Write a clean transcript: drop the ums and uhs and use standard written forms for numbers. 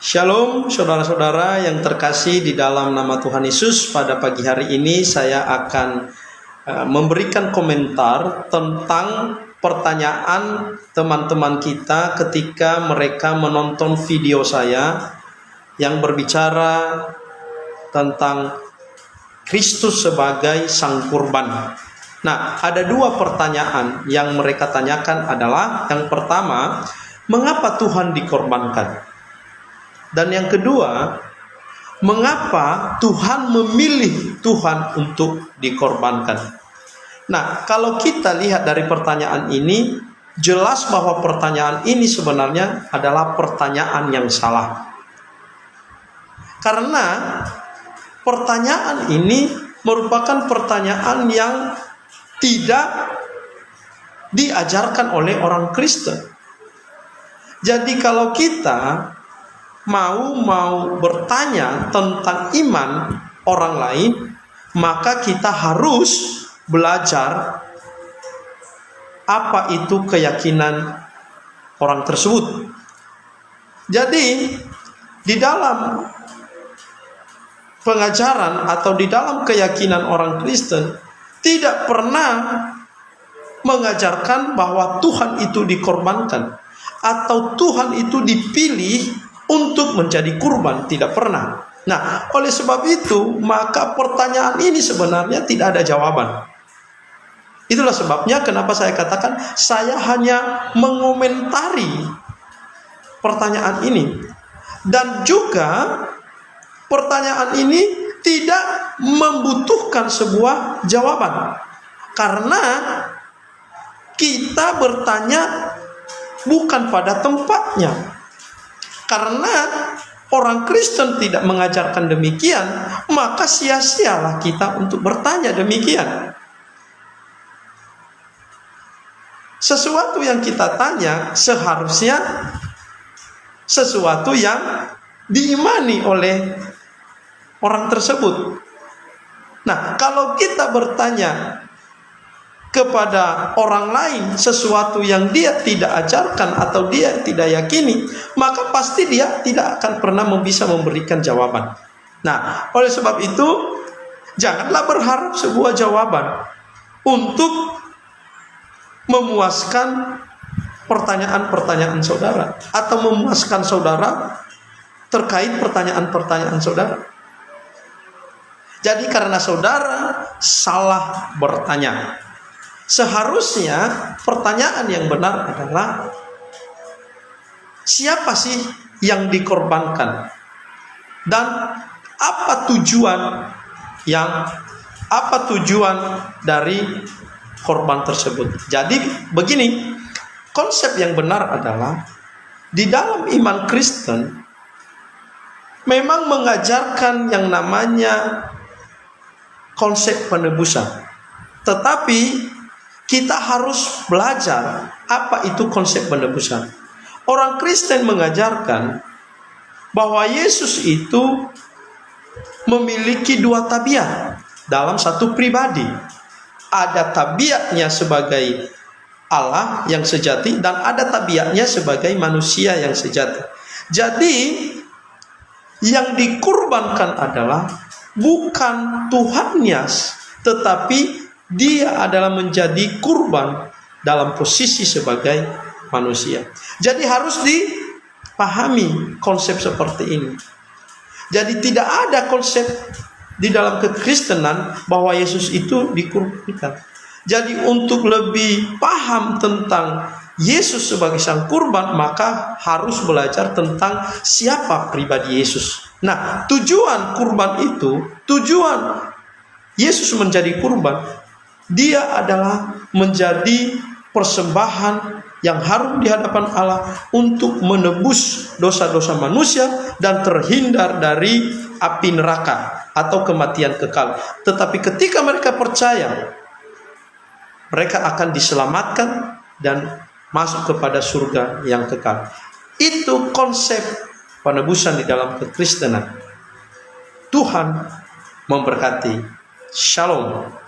Shalom saudara-saudara yang terkasih di dalam nama Tuhan Yesus. Pada pagi hari ini saya akan memberikan komentar tentang pertanyaan teman-teman kita ketika mereka menonton video saya yang berbicara tentang Kristus sebagai sang kurban. Nah, ada dua pertanyaan yang mereka tanyakan adalah, yang pertama, mengapa Tuhan dikorbankan? Dan yang kedua, mengapa Tuhan memilih Tuhan untuk dikorbankan? Nah, kalau kita lihat dari pertanyaan ini, jelas bahwa pertanyaan ini sebenarnya adalah pertanyaan yang salah. Karena pertanyaan ini merupakan pertanyaan yang tidak diajarkan oleh orang Kristen. Jadi kalau kita mau bertanya tentang iman orang lain, maka kita harus belajar apa itu keyakinan orang tersebut. Jadi di dalam pengajaran atau di dalam keyakinan orang Kristen tidak pernah mengajarkan bahwa Tuhan itu dikorbankan atau Tuhan itu dipilih untuk menjadi kurban, tidak pernah. Nah, oleh sebab itu, maka pertanyaan ini sebenarnya tidak ada jawaban. Itulah sebabnya kenapa saya katakan saya hanya mengomentari pertanyaan ini. Dan juga pertanyaan ini tidak membutuhkan sebuah jawaban. Karena kita bertanya bukan pada tempatnya. Karena orang Kristen tidak mengajarkan demikian, maka sia-sialah kita untuk bertanya demikian. Sesuatu yang kita tanya seharusnya sesuatu yang diimani oleh orang tersebut. Nah, kalau kita bertanya kepada orang lain sesuatu yang dia tidak ajarkan atau dia tidak yakini, maka pasti dia tidak akan pernah bisa memberikan jawaban. Nah, oleh sebab itu, janganlah berharap sebuah jawaban untuk memuaskan pertanyaan-pertanyaan saudara atau memuaskan saudara terkait pertanyaan-pertanyaan saudara. Jadi karena saudara salah bertanya, seharusnya pertanyaan yang benar adalah, siapa sih yang dikorbankan? Dan apa tujuan dari korban tersebut? Jadi begini, konsep yang benar adalah di dalam iman Kristen memang mengajarkan yang namanya konsep penebusan. Tetapi kita harus belajar apa itu konsep penebusan. Orang Kristen mengajarkan bahwa Yesus itu memiliki dua tabiat dalam satu pribadi. Ada tabiatnya sebagai Allah yang sejati dan ada tabiatnya sebagai manusia yang sejati. Jadi yang dikurbankan adalah bukan Tuhannya, tetapi dia adalah menjadi kurban dalam posisi sebagai manusia. Jadi harus dipahami konsep seperti ini. Jadi tidak ada konsep di dalam kekristenan bahwa Yesus itu dikurbankan. Jadi untuk lebih paham tentang Yesus sebagai sang kurban, maka harus belajar tentang siapa pribadi Yesus. Nah, tujuan kurban itu, tujuan Yesus menjadi kurban, dia adalah menjadi persembahan yang harum di hadapan Allah untuk menebus dosa-dosa manusia dan terhindar dari api neraka atau kematian kekal. Tetapi ketika mereka percaya, mereka akan diselamatkan dan masuk kepada surga yang kekal. Itu konsep penebusan di dalam kekristenan. Tuhan memberkati. Shalom.